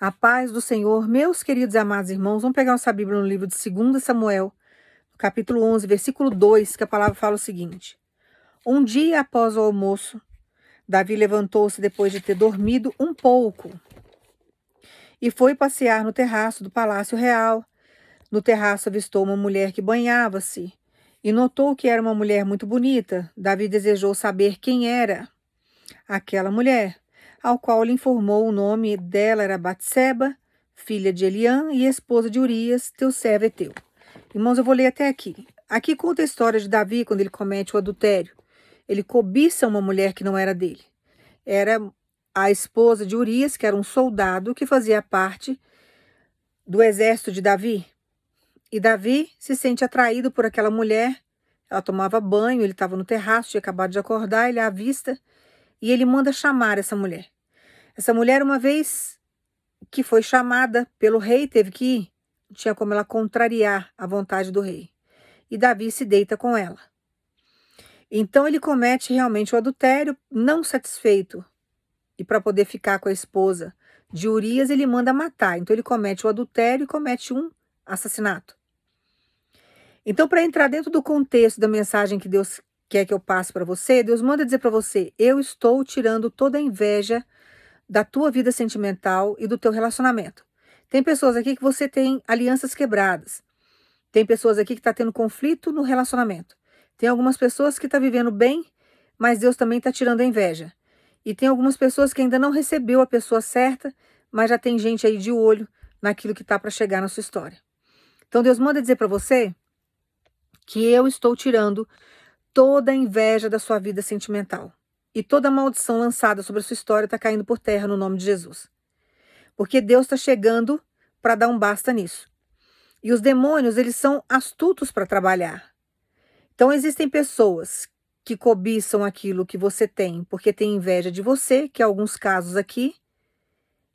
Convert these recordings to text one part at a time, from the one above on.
A paz do Senhor, meus queridos e amados irmãos, vamos pegar nossa Bíblia no livro de 2 Samuel, capítulo 11, versículo 2, que a palavra fala o seguinte: Um dia após o almoço, Davi levantou-se depois de ter dormido um pouco e foi passear no terraço do Palácio Real. No terraço avistou uma mulher que banhava-se e notou que era uma mulher muito bonita. Davi desejou saber quem era aquela mulher, ao qual lhe informou o nome dela era Batseba, filha de Eliã e esposa de Urias, teu servo Eteu. Irmãos, eu vou ler até aqui. Aqui conta a história de Davi quando ele comete o adultério. Ele cobiça uma mulher que não era dele. Era a esposa de Urias, que era um soldado que fazia parte do exército de Davi. E Davi se sente atraído por aquela mulher. Ela tomava banho, ele estava no terraço, tinha acabado de acordar, ele a avista e ele manda chamar essa mulher. Essa mulher, uma vez que foi chamada pelo rei, teve que ir. Não tinha como ela contrariar a vontade do rei. E Davi se deita com ela. Então ele comete realmente o adultério, não satisfeito. E para poder ficar com a esposa de Urias, ele manda matar. Então ele comete o adultério e comete um assassinato. Então, para entrar dentro do contexto da mensagem que Deus quer que eu passe para você, Deus manda dizer para você: eu estou tirando toda a inveja da tua vida sentimental e do teu relacionamento. Tem pessoas aqui que você tem alianças quebradas. Tem pessoas aqui que está tendo conflito no relacionamento. Tem algumas pessoas que estão vivendo bem, mas Deus também está tirando a inveja. E tem algumas pessoas que ainda não recebeu a pessoa certa, mas já tem gente aí de olho naquilo que está para chegar na sua história. Então Deus manda dizer para você que eu estou tirando toda a inveja da sua vida sentimental. E toda a maldição lançada sobre a sua história está caindo por terra no nome de Jesus. Porque Deus está chegando para dar um basta nisso. E os demônios, eles são astutos para trabalhar. Então existem pessoas que cobiçam aquilo que você tem, porque tem inveja de você, que é alguns casos aqui,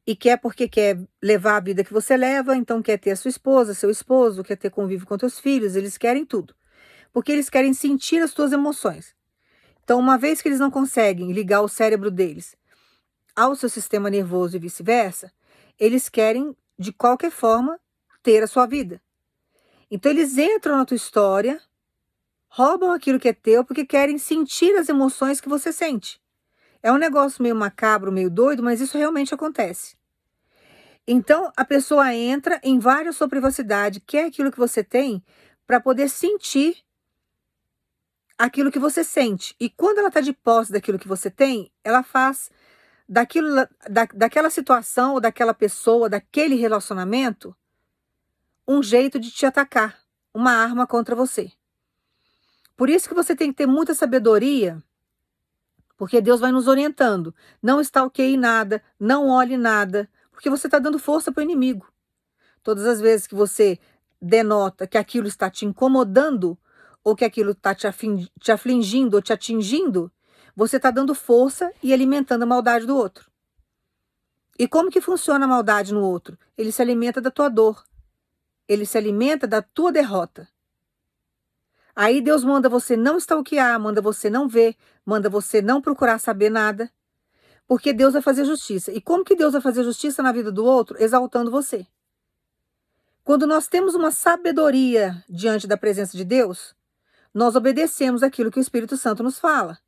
e quer porque quer levar a vida que você leva, então quer ter a sua esposa, seu esposo, quer ter convívio com seus filhos, eles querem tudo. Porque eles querem sentir as suas emoções. Então, uma vez que eles não conseguem ligar o cérebro deles ao seu sistema nervoso e vice-versa, eles querem, de qualquer forma, ter a sua vida. Então, eles entram na tua história, roubam aquilo que é teu, porque querem sentir as emoções que você sente. É um negócio meio macabro, meio doido, mas isso realmente acontece. Então, a pessoa entra, invade a sua privacidade, quer aquilo que você tem, para poder sentir aquilo que você sente. E quando ela está de posse daquilo que você tem, ela faz daquela situação, ou daquela pessoa, daquele relacionamento, um jeito de te atacar, uma arma contra você. Por isso que você tem que ter muita sabedoria, porque Deus vai nos orientando. Não stalkeie nada, não olhe nada, porque você está dando força para o inimigo. Todas as vezes que você denota que aquilo está te incomodando, ou que aquilo está te afligindo ou te atingindo, você está dando força e alimentando a maldade do outro. E como que funciona a maldade no outro? Ele se alimenta da tua dor. Ele se alimenta da tua derrota. Aí Deus manda você não stalkear, manda você não ver, manda você não procurar saber nada, porque Deus vai fazer justiça. E como que Deus vai fazer justiça na vida do outro? Exaltando você. Quando nós temos uma sabedoria diante da presença de Deus, nós obedecemos aquilo que o Espírito Santo nos fala.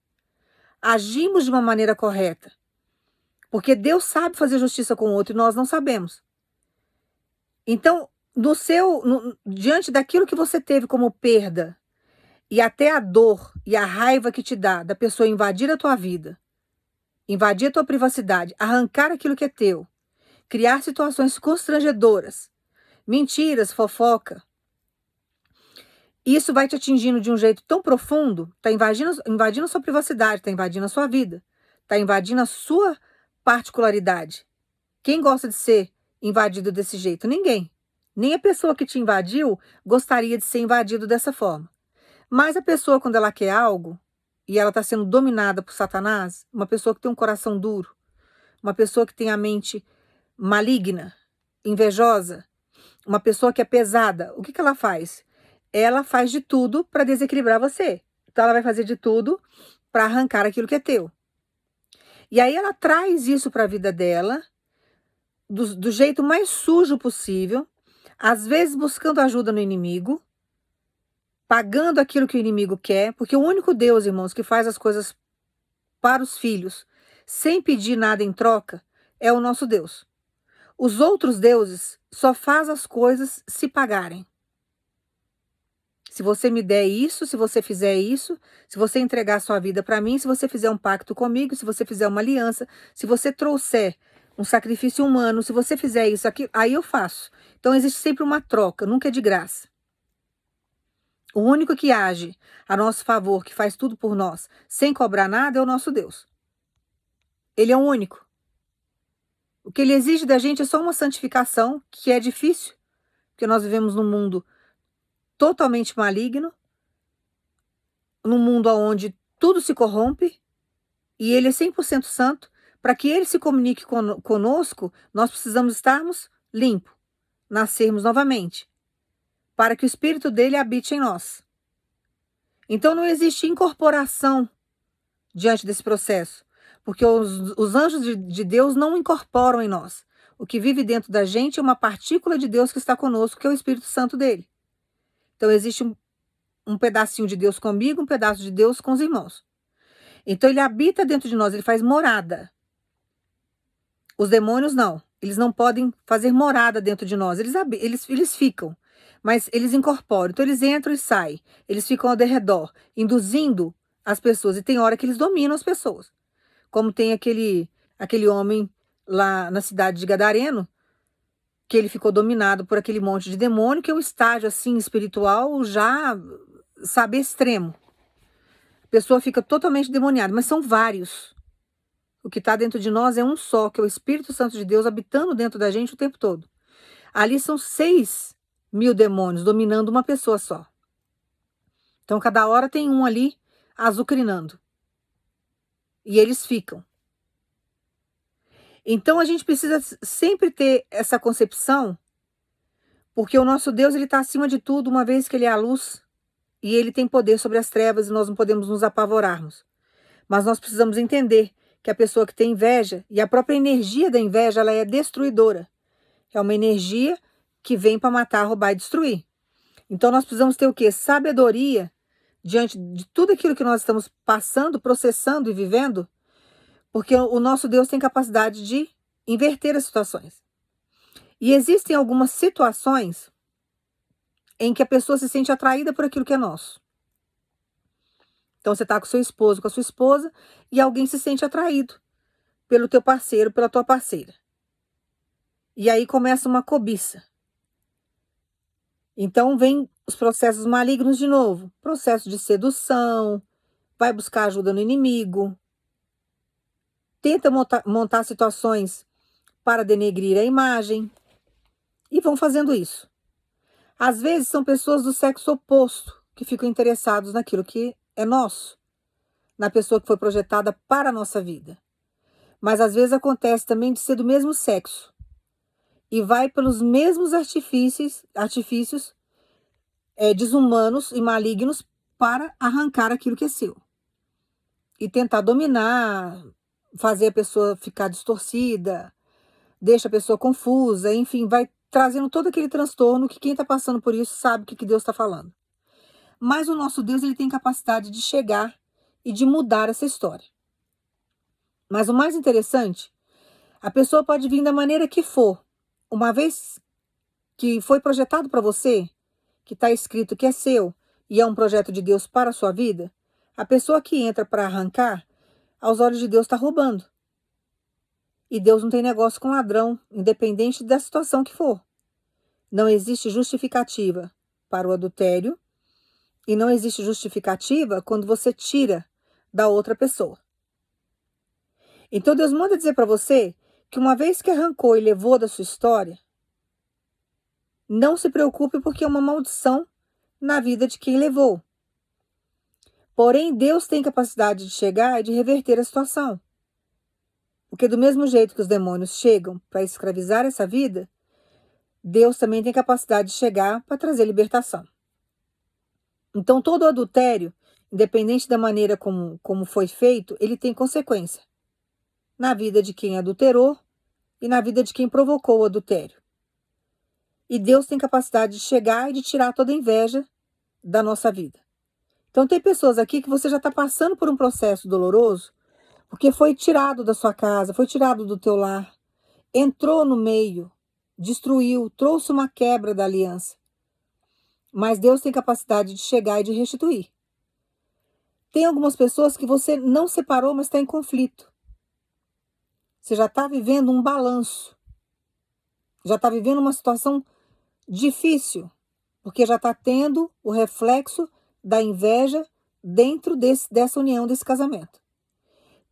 Agimos de uma maneira correta. Porque Deus sabe fazer justiça com o outro e nós não sabemos. Então, diante daquilo que você teve como perda, e até a dor e a raiva que te dá da pessoa invadir a tua vida, invadir a tua privacidade, arrancar aquilo que é teu, criar situações constrangedoras, mentiras, fofoca, isso vai te atingindo de um jeito tão profundo, está invadindo a sua privacidade, está invadindo a sua vida, está invadindo a sua particularidade. Quem gosta de ser invadido desse jeito? Ninguém. Nem a pessoa que te invadiu gostaria de ser invadido dessa forma. Mas a pessoa, quando ela quer algo, e ela está sendo dominada por Satanás, uma pessoa que tem um coração duro, uma pessoa que tem a mente maligna, invejosa, uma pessoa que é pesada, o que ela faz? Ela faz de tudo para desequilibrar você. Então ela vai fazer de tudo para arrancar aquilo que é teu. E aí ela traz isso para a vida dela do jeito mais sujo possível, às vezes buscando ajuda no inimigo, pagando aquilo que o inimigo quer, porque o único Deus, irmãos, que faz as coisas para os filhos sem pedir nada em troca é o nosso Deus. Os outros deuses só fazem as coisas se pagarem. Se você me der isso, se você fizer isso, se você entregar sua vida para mim, se você fizer um pacto comigo, se você fizer uma aliança, se você trouxer um sacrifício humano, se você fizer isso aqui, aí eu faço. Então existe sempre uma troca, nunca é de graça. O único que age a nosso favor, que faz tudo por nós, sem cobrar nada, é o nosso Deus. Ele é o único. O que ele exige da gente é só uma santificação, que é difícil, porque nós vivemos num mundo totalmente maligno, num mundo onde tudo se corrompe, e ele é 100% santo. Para que ele se comunique conosco, nós precisamos estarmos limpos, nascermos novamente, para que o Espírito dele habite em nós. Então não existe incorporação diante desse processo, porque os anjos de Deus não incorporam em nós. O que vive dentro da gente é uma partícula de Deus que está conosco, que é o Espírito Santo dele. Então existe um pedacinho de Deus comigo, um pedaço de Deus com os irmãos. Então ele habita dentro de nós, ele faz morada. Os demônios não, eles não podem fazer morada dentro de nós, eles ficam, mas eles incorporam. Então eles entram e saem, eles ficam ao redor, induzindo as pessoas, e tem hora que eles dominam as pessoas. Como tem aquele homem lá na cidade de Gadareno, que ele ficou dominado por aquele monte de demônio, que é um estágio assim espiritual já, sabe, extremo. A pessoa fica totalmente demoniada, mas são vários. O que está dentro de nós é um só, que é o Espírito Santo de Deus habitando dentro da gente o tempo todo. Ali são 6.000 demônios dominando uma pessoa só. Então cada hora tem um ali azucrinando. E eles ficam. Então a gente precisa sempre ter essa concepção, porque o nosso Deus ele está acima de tudo, uma vez que ele é a luz, e ele tem poder sobre as trevas, e nós não podemos nos apavorarmos. Mas nós precisamos entender que a pessoa que tem inveja, e a própria energia da inveja, ela é destruidora. É uma energia que vem para matar, roubar e destruir. Então nós precisamos ter o quê? Sabedoria diante de tudo aquilo que nós estamos passando, processando e vivendo, porque o nosso Deus tem capacidade de inverter as situações. E existem algumas situações em que a pessoa se sente atraída por aquilo que é nosso. Então você está com seu esposo, com a sua esposa, e alguém se sente atraído pelo teu parceiro, pela tua parceira. E aí começa uma cobiça. Então vem os processos malignos de novo. Processo de sedução, vai buscar ajuda no inimigo, tenta montar situações para denegrir a imagem, e vão fazendo isso. Às vezes são pessoas do sexo oposto que ficam interessados naquilo que é nosso, na pessoa que foi projetada para a nossa vida. Mas às vezes acontece também de ser do mesmo sexo e vai pelos mesmos artifícios desumanos e malignos para arrancar aquilo que é seu e tentar dominar, fazer a pessoa ficar distorcida, deixa a pessoa confusa, enfim, vai trazendo todo aquele transtorno que quem está passando por isso sabe o que Deus está falando. Mas o nosso Deus ele tem capacidade de chegar e de mudar essa história. Mas o mais interessante, a pessoa pode vir da maneira que for. Uma vez que foi projetado para você, que está escrito que é seu, e é um projeto de Deus para a sua vida, a pessoa que entra para arrancar, aos olhos de Deus está roubando. E Deus não tem negócio com ladrão, independente da situação que for. Não existe justificativa para o adultério e não existe justificativa quando você tira da outra pessoa. Então Deus manda dizer para você que uma vez que arrancou e levou da sua história, não se preocupe porque é uma maldição na vida de quem levou. Porém, Deus tem capacidade de chegar e de reverter a situação. Porque do mesmo jeito que os demônios chegam para escravizar essa vida, Deus também tem capacidade de chegar para trazer libertação. Então todo adultério, independente da maneira como foi feito, ele tem consequência na vida de quem adulterou e na vida de quem provocou o adultério. E Deus tem capacidade de chegar e de tirar toda a inveja da nossa vida. Então tem pessoas aqui que você já está passando por um processo doloroso, porque foi tirado da sua casa, foi tirado do teu lar, entrou no meio, destruiu, trouxe uma quebra da aliança. Mas Deus tem capacidade de chegar e de restituir. Tem algumas pessoas que você não separou, mas está em conflito. Você já está vivendo um balanço. Já está vivendo uma situação difícil, porque já está tendo o reflexo da inveja dentro dessa união, desse casamento.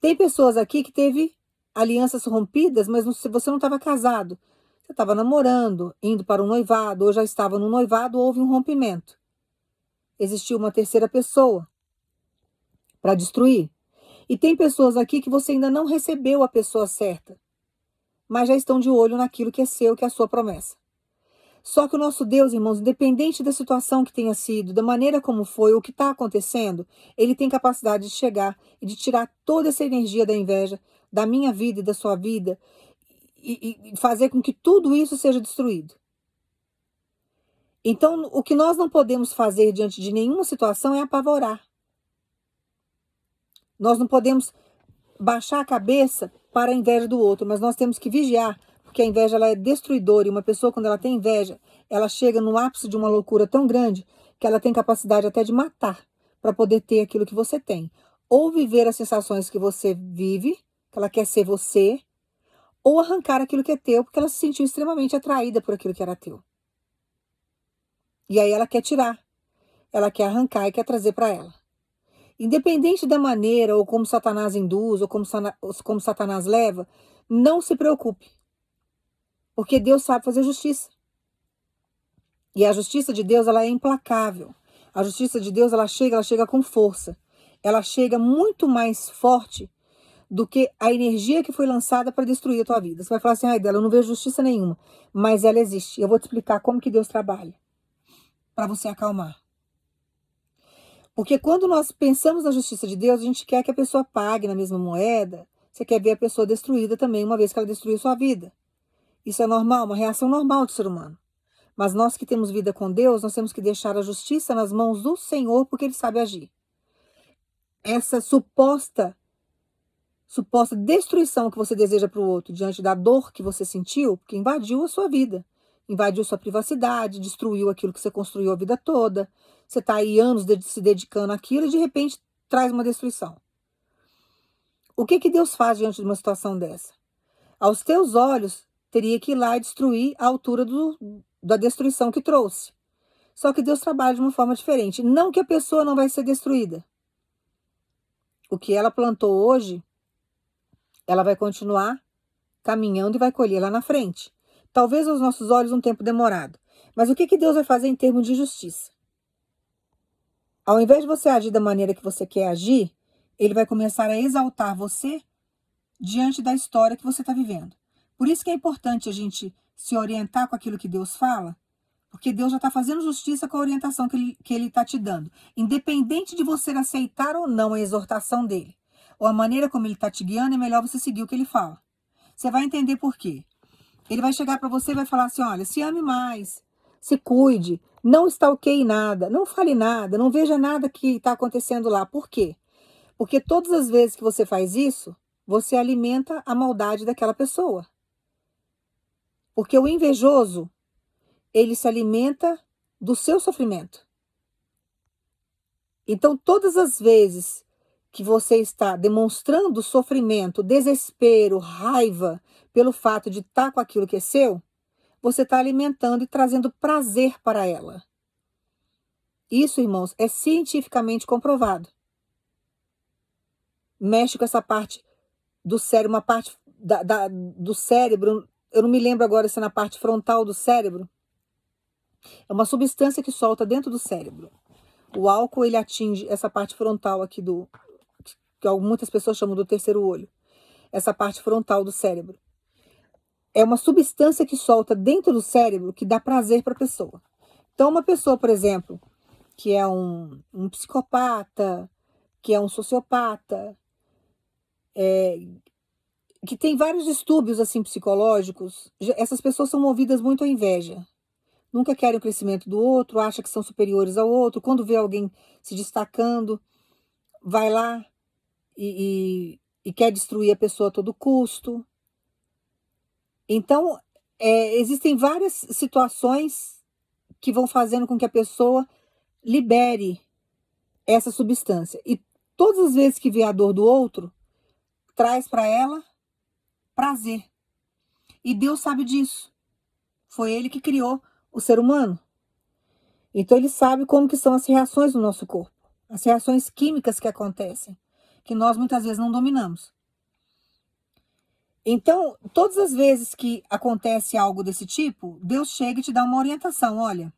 Tem pessoas aqui que teve alianças rompidas, mas você não estava casado. Você estava namorando, indo para um noivado, ou já estava no noivado, houve um rompimento. Existiu uma terceira pessoa para destruir. E tem pessoas aqui que você ainda não recebeu a pessoa certa, mas já estão de olho naquilo que é seu, que é a sua promessa. Só que o nosso Deus, irmãos, independente da situação que tenha sido, da maneira como foi, o que está acontecendo, Ele tem capacidade de chegar e de tirar toda essa energia da inveja da minha vida e da sua vida e fazer com que tudo isso seja destruído. Então, o que nós não podemos fazer diante de nenhuma situação é apavorar. Nós não podemos baixar a cabeça para a inveja do outro, mas nós temos que vigiar, porque a inveja ela é destruidora, e uma pessoa, quando ela tem inveja, ela chega no ápice de uma loucura tão grande que ela tem capacidade até de matar para poder ter aquilo que você tem. Ou viver as sensações que você vive, que ela quer ser você, ou arrancar aquilo que é teu, porque ela se sentiu extremamente atraída por aquilo que era teu. E aí ela quer tirar, ela quer arrancar e quer trazer para ela. Independente da maneira, ou como Satanás induz, ou como Satanás leva, não se preocupe. Porque Deus sabe fazer justiça. E a justiça de Deus, ela é implacável. A justiça de Deus, ela chega com força. Ela chega muito mais forte do que a energia que foi lançada para destruir a tua vida. Você vai falar assim, ai, dela, eu não vejo justiça nenhuma. Mas ela existe. Eu vou te explicar como que Deus trabalha. Para você acalmar. Porque quando nós pensamos na justiça de Deus, a gente quer que a pessoa pague na mesma moeda. Você quer ver a pessoa destruída também, uma vez que ela destruiu sua vida. Isso é normal, uma reação normal do ser humano. Mas nós que temos vida com Deus, nós temos que deixar a justiça nas mãos do Senhor, porque Ele sabe agir. Essa suposta destruição que você deseja para o outro, diante da dor que você sentiu, porque invadiu a sua vida, invadiu sua privacidade, destruiu aquilo que você construiu a vida toda. Você está aí anos se dedicando àquilo e de repente traz uma destruição. O que Deus faz diante de uma situação dessa? Aos teus olhos, teria que ir lá e destruir a altura da destruição que trouxe. Só que Deus trabalha de uma forma diferente. Não que a pessoa não vai ser destruída. O que ela plantou hoje, ela vai continuar caminhando e vai colher lá na frente. Talvez aos nossos olhos um tempo demorado. Mas o que Deus vai fazer em termos de justiça? Ao invés de você agir da maneira que você quer agir, Ele vai começar a exaltar você diante da história que você está vivendo. Por isso que é importante a gente se orientar com aquilo que Deus fala, porque Deus já está fazendo justiça com a orientação que Ele está te dando. Independente de você aceitar ou não a exortação dEle, ou a maneira como Ele está te guiando, é melhor você seguir o que Ele fala. Você vai entender por quê. Ele vai chegar para você e vai falar assim, olha, se ame mais, se cuide, não stalkeie nada, não fale nada, não veja nada que está acontecendo lá. Por quê? Porque todas as vezes que você faz isso, você alimenta a maldade daquela pessoa. Porque o invejoso, ele se alimenta do seu sofrimento. Então, todas as vezes que você está demonstrando sofrimento, desespero, raiva, pelo fato de estar com aquilo que é seu, você está alimentando e trazendo prazer para ela. Isso, irmãos, é cientificamente comprovado. Mexe com essa parte do cérebro, uma parte do cérebro, eu não me lembro agora se é na parte frontal do cérebro. É uma substância que solta dentro do cérebro. O álcool, ele atinge essa parte frontal aqui que muitas pessoas chamam do terceiro olho. Essa parte frontal do cérebro. É uma substância que solta dentro do cérebro que dá prazer para a pessoa. Então, uma pessoa, por exemplo, que é um psicopata, que é um sociopata, que tem vários distúrbios assim psicológicos, essas pessoas são movidas muito à inveja. Nunca querem o crescimento do outro, acham que são superiores ao outro. Quando vê alguém se destacando, vai lá e quer destruir a pessoa a todo custo. Então, existem várias situações que vão fazendo com que a pessoa libere essa substância. E todas as vezes que vê a dor do outro, traz para ela prazer. E Deus sabe disso. Foi Ele que criou o ser humano. Então ele sabe como que são as reações do nosso corpo. As reações químicas que acontecem, que nós muitas vezes não dominamos. Então, todas as vezes que acontece algo desse tipo, Deus chega e te dá uma orientação. Olha,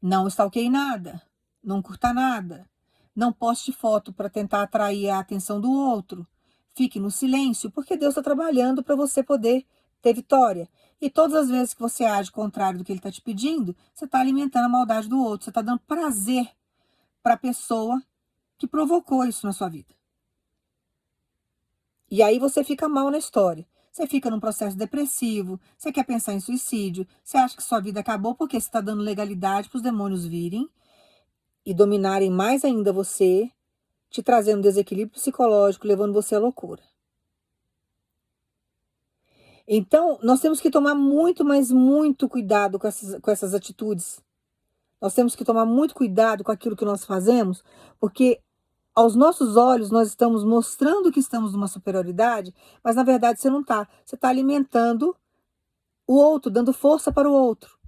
não stalkeie nada, não curta nada, não poste foto para tentar atrair a atenção do outro, fique no silêncio, porque Deus está trabalhando para você poder ter vitória. E todas as vezes que você age contrário do que Ele está te pedindo, você está alimentando a maldade do outro, você está dando prazer para a pessoa que provocou isso na sua vida. E aí você fica mal na história. Você fica num processo depressivo, você quer pensar em suicídio, você acha que sua vida acabou porque você está dando legalidade para os demônios virem e dominarem mais ainda você, te trazendo desequilíbrio psicológico, levando você à loucura. Então, nós temos que tomar muito, mas muito cuidado com essas atitudes. Nós temos que tomar muito cuidado com aquilo que nós fazemos, porque aos nossos olhos nós estamos mostrando que estamos numa superioridade, mas na verdade você não está. Você está alimentando o outro, dando força para o outro.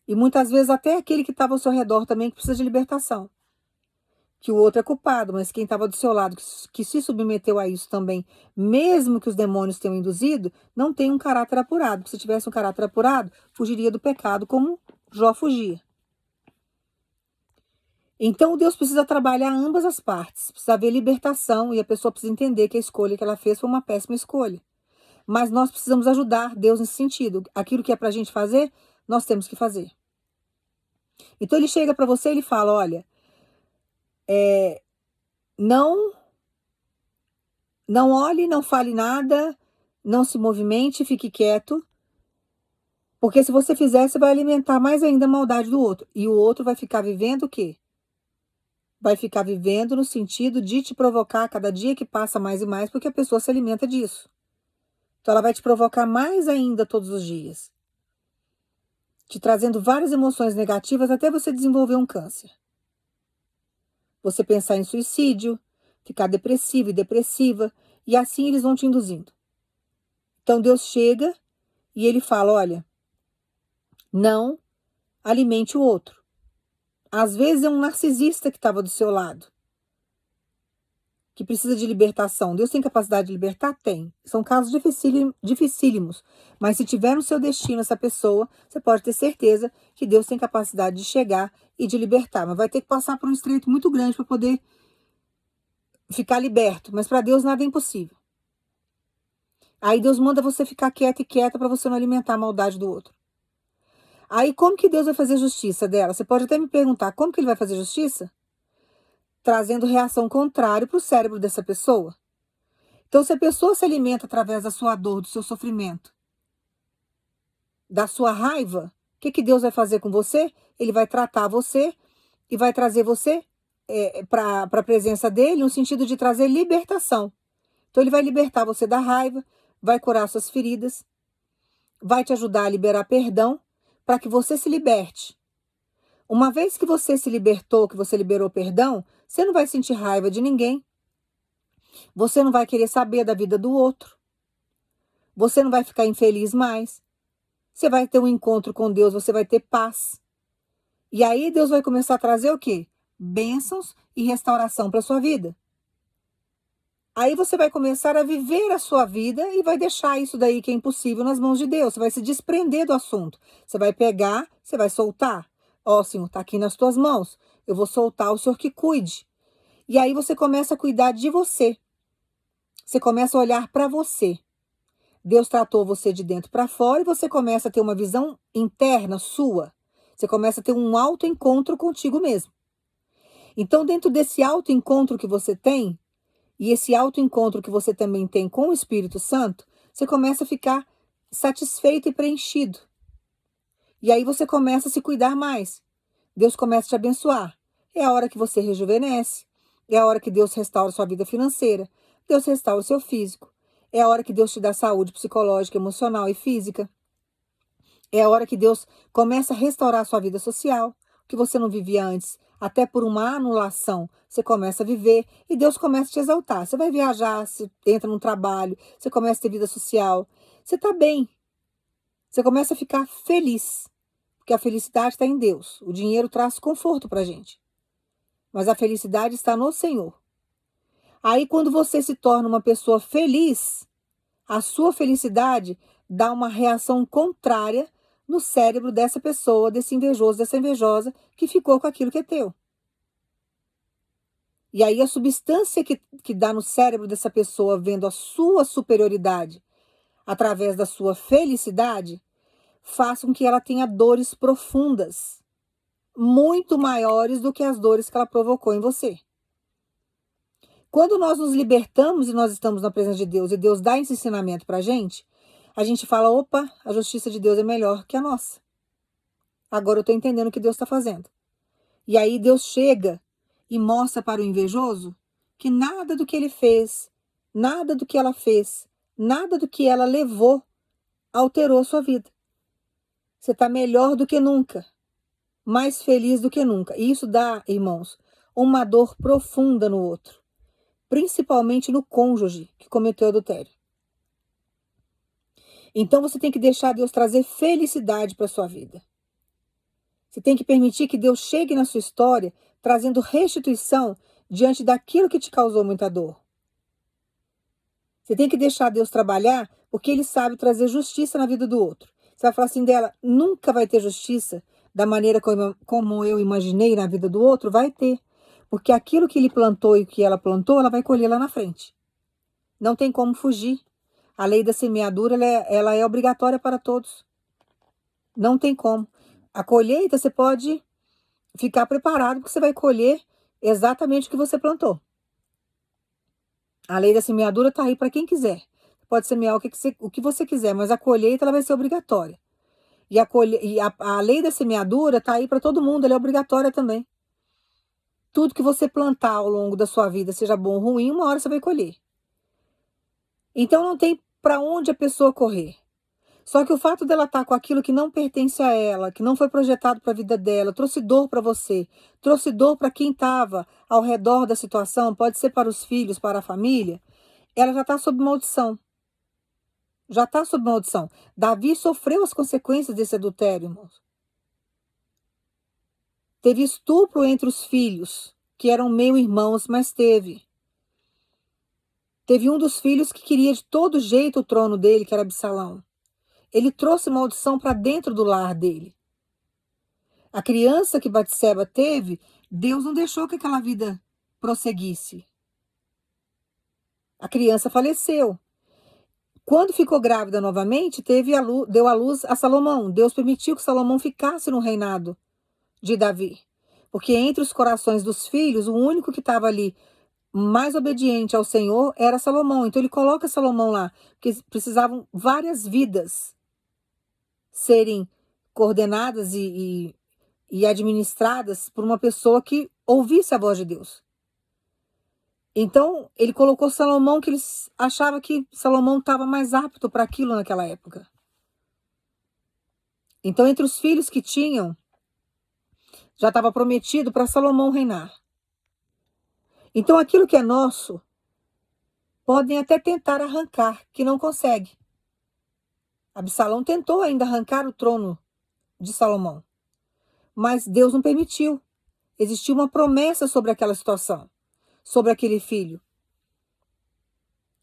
E muitas vezes até aquele que estava ao seu redor também que precisa de libertação. Que o outro é culpado, mas quem estava do seu lado, que se submeteu a isso também, mesmo que os demônios tenham induzido, não tem um caráter apurado. Porque se tivesse um caráter apurado, fugiria do pecado como Jó fugia. Então Deus precisa trabalhar ambas as partes, precisa haver libertação e a pessoa precisa entender que a escolha que ela fez foi uma péssima escolha. Mas nós precisamos ajudar Deus nesse sentido. Aquilo que é para a gente fazer, nós temos que fazer. Então ele chega para você e ele fala, olha, não olhe, não fale nada, não se movimente, fique quieto, porque se você fizer, você vai alimentar mais ainda a maldade do outro. E o outro vai ficar vivendo o quê? Vai ficar vivendo no sentido de te provocar cada dia que passa mais e mais, porque a pessoa se alimenta disso. Então ela vai te provocar mais ainda todos os dias, te trazendo várias emoções negativas até você desenvolver um câncer. Você pensar em suicídio, ficar depressivo e depressiva, e assim eles vão te induzindo. Então Deus chega e ele fala, olha, não alimente o outro. Às vezes é um narcisista que estava do seu lado, que precisa de libertação. Deus tem capacidade de libertar? Tem. São casos dificílimos. Mas se tiver no seu destino essa pessoa, você pode ter certeza que Deus tem capacidade de chegar e de libertar. Mas vai ter que passar por um estreito muito grande para poder ficar liberto. Mas para Deus nada é impossível. Aí Deus manda você ficar quieto e quieta para você não alimentar a maldade do outro. Aí como que Deus vai fazer justiça dela? Você pode até me perguntar, como que ele vai fazer justiça? Trazendo reação contrária para o cérebro dessa pessoa. Então, se a pessoa se alimenta através da sua dor, do seu sofrimento, da sua raiva, o que Deus vai fazer com você? Ele vai tratar você e vai trazer você para a presença dele, no sentido de trazer libertação. Então, ele vai libertar você da raiva, vai curar suas feridas, vai te ajudar a liberar perdão, para que você se liberte. Uma vez que você se libertou, que você liberou perdão, você não vai sentir raiva de ninguém. Você não vai querer saber da vida do outro. Você não vai ficar infeliz mais. Você vai ter um encontro com Deus, você vai ter paz. E aí Deus vai começar a trazer o quê? Bênçãos e restauração para a sua vida. Aí você vai começar a viver a sua vida e vai deixar isso daí que é impossível nas mãos de Deus. Você vai se desprender do assunto. Você vai pegar, você vai soltar. Ó, Senhor, está aqui nas tuas mãos. Eu vou soltar, o Senhor que cuide. E aí você começa a cuidar de você. Você começa a olhar para você. Deus tratou você de dentro para fora e você começa a ter uma visão interna sua. Você começa a ter um autoencontro contigo mesmo. Então, dentro desse autoencontro que você tem, e esse autoencontro que você também tem com o Espírito Santo, você começa a ficar satisfeito e preenchido. E aí você começa a se cuidar mais. Deus começa a te abençoar. É a hora que você rejuvenesce. É a hora que Deus restaura sua vida financeira. Deus restaura o seu físico. É a hora que Deus te dá saúde psicológica, emocional e física. É a hora que Deus começa a restaurar a sua vida social, que você não vivia antes. Até por uma anulação, você começa a viver e Deus começa a te exaltar. Você vai viajar, você entra num trabalho, você começa a ter vida social. Você está bem. Você começa a ficar feliz. Porque a felicidade está em Deus. O dinheiro traz conforto para a gente. Mas a felicidade está no Senhor. Aí, quando você se torna uma pessoa feliz, a sua felicidade dá uma reação contrária no cérebro dessa pessoa, desse invejoso, dessa invejosa, que ficou com aquilo que é teu. E aí a substância que dá no cérebro dessa pessoa, vendo a sua superioridade através da sua felicidade, faz com que ela tenha dores profundas, muito maiores do que as dores que ela provocou em você. Quando nós nos libertamos e nós estamos na presença de Deus e Deus dá esse ensinamento para a gente fala, opa, a justiça de Deus é melhor que a nossa. Agora eu estou entendendo o que Deus está fazendo. E aí Deus chega e mostra para o invejoso que nada do que ele fez, nada do que ela fez, nada do que ela levou alterou a sua vida. Você está melhor do que nunca, mais feliz do que nunca. E isso dá, irmãos, uma dor profunda no outro, principalmente no cônjuge que cometeu adultério. Então você tem que deixar Deus trazer felicidade para a sua vida. Você tem que permitir que Deus chegue na sua história trazendo restituição diante daquilo que te causou muita dor. Você tem que deixar Deus trabalhar porque Ele sabe trazer justiça na vida do outro. Você vai falar assim dela, nunca vai ter justiça da maneira como eu imaginei na vida do outro, vai ter. Porque aquilo que ele plantou e que ela plantou, ela vai colher lá na frente. Não tem como fugir. A lei da semeadura, ela é obrigatória para todos. Não tem como. A colheita, você pode ficar preparado, porque você vai colher exatamente o que você plantou. A lei da semeadura está aí para quem quiser. Pode semear o que você quiser, mas a colheita ela vai ser obrigatória. E a lei da semeadura está aí para todo mundo, ela é obrigatória também. Tudo que você plantar ao longo da sua vida, seja bom ou ruim, uma hora você vai colher. Então não tem para onde a pessoa correr. Só que o fato dela estar com aquilo que não pertence a ela, que não foi projetado para a vida dela, trouxe dor para você, trouxe dor para quem estava ao redor da situação, pode ser para os filhos, para a família, ela já está sob maldição. Já está sob maldição. Davi sofreu as consequências desse adultério, irmãos. Teve estupro entre os filhos, que eram meio-irmãos, mas teve. Teve um dos filhos que queria de todo jeito o trono dele, que era Absalão. Ele trouxe maldição para dentro do lar dele. A criança que Batseba teve, Deus não deixou que aquela vida prosseguisse. A criança faleceu. Quando ficou grávida novamente, deu à luz a Salomão. Deus permitiu que Salomão ficasse no reinado de Davi. Porque entre os corações dos filhos, o único que estava ali mais obediente ao Senhor era Salomão. Então ele coloca Salomão lá, porque precisavam várias vidas serem coordenadas e administradas por uma pessoa que ouvisse a voz de Deus. Então, ele colocou Salomão, que eles achavam que Salomão estava mais apto para aquilo naquela época. Então, entre os filhos que tinham, já estava prometido para Salomão reinar. Então, aquilo que é nosso, podem até tentar arrancar, que não consegue. Absalão tentou ainda arrancar o trono de Salomão, mas Deus não permitiu. Existia uma promessa sobre aquela situação, sobre aquele filho.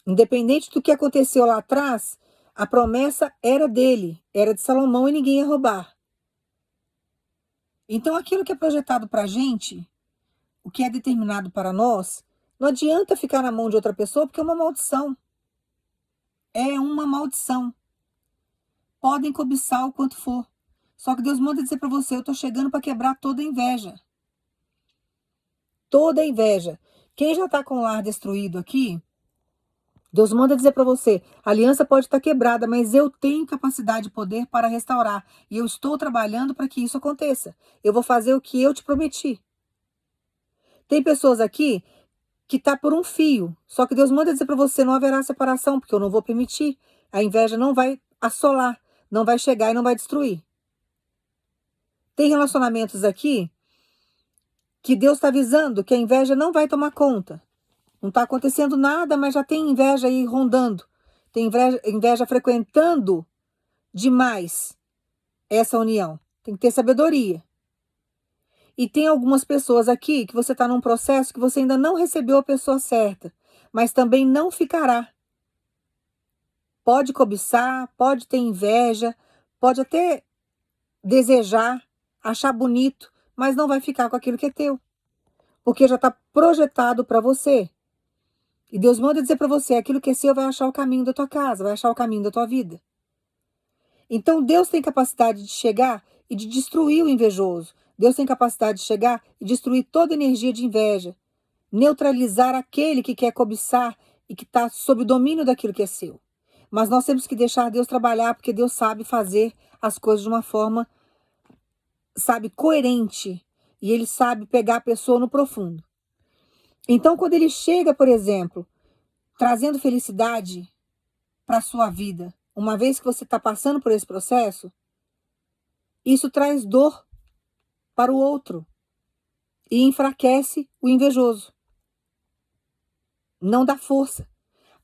Independente do que aconteceu lá atrás, a promessa era dele, era de Salomão e ninguém ia roubar. Então, aquilo que é projetado para a gente, o que é determinado para nós, não adianta ficar na mão de outra pessoa, porque é uma maldição. É uma maldição. Podem cobiçar o quanto for. Só que Deus manda dizer para você, eu estou chegando para quebrar toda a inveja. Toda a inveja. Quem já está com o lar destruído aqui, Deus manda dizer para você, a aliança pode estar quebrada, mas eu tenho capacidade e poder para restaurar. E eu estou trabalhando para que isso aconteça. Eu vou fazer o que eu te prometi. Tem pessoas aqui que tá por um fio. Só que Deus manda dizer para você, não haverá separação, porque eu não vou permitir. A inveja não vai assolar, não vai chegar e não vai destruir. Tem relacionamentos aqui que Deus está avisando que a inveja não vai tomar conta. Não está acontecendo nada, mas já tem inveja aí rondando. Tem inveja frequentando demais essa união. Tem que ter sabedoria. E tem algumas pessoas aqui que você está num processo que você ainda não recebeu a pessoa certa, mas também não ficará. Pode cobiçar, pode ter inveja, pode até desejar, achar bonito, mas não vai ficar com aquilo que é teu, porque já está projetado para você. E Deus manda dizer para você, aquilo que é seu vai achar o caminho da tua casa, vai achar o caminho da tua vida. Então Deus tem capacidade de chegar e de destruir o invejoso. Deus tem capacidade de chegar e destruir toda energia de inveja, neutralizar aquele que quer cobiçar e que está sob o domínio daquilo que é seu. Mas nós temos que deixar Deus trabalhar, porque Deus sabe fazer as coisas de uma forma, sabe, coerente. E Ele sabe pegar a pessoa no profundo. Então, quando Ele chega, por exemplo, trazendo felicidade para a sua vida, uma vez que você está passando por esse processo, isso traz dor para o outro e enfraquece o invejoso. Não dá força.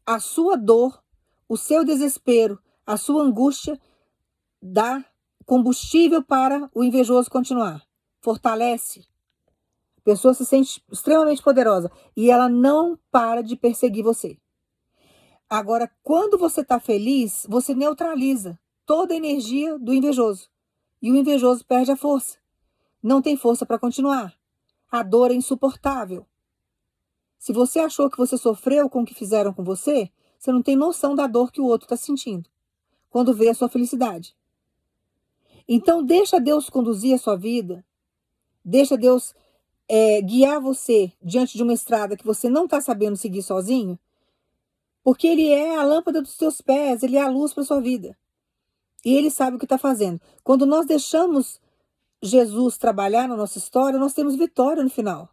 A sua dor, o seu desespero, a sua angústia dá combustível para o invejoso continuar. Fortalece. A pessoa se sente extremamente poderosa e ela não para de perseguir você. Agora, quando você está feliz, você neutraliza toda a energia do invejoso. E o invejoso perde a força. Não tem força para continuar. A dor é insuportável. Se você achou que você sofreu com o que fizeram com você, você não tem noção da dor que o outro está sentindo quando vê a sua felicidade. Então, deixa Deus conduzir a sua vida, deixa Deus guiar você diante de uma estrada que você não está sabendo seguir sozinho, porque Ele é a lâmpada dos teus pés, Ele é a luz para a sua vida. E Ele sabe o que está fazendo. Quando nós deixamos Jesus trabalhar na nossa história, nós temos vitória no final.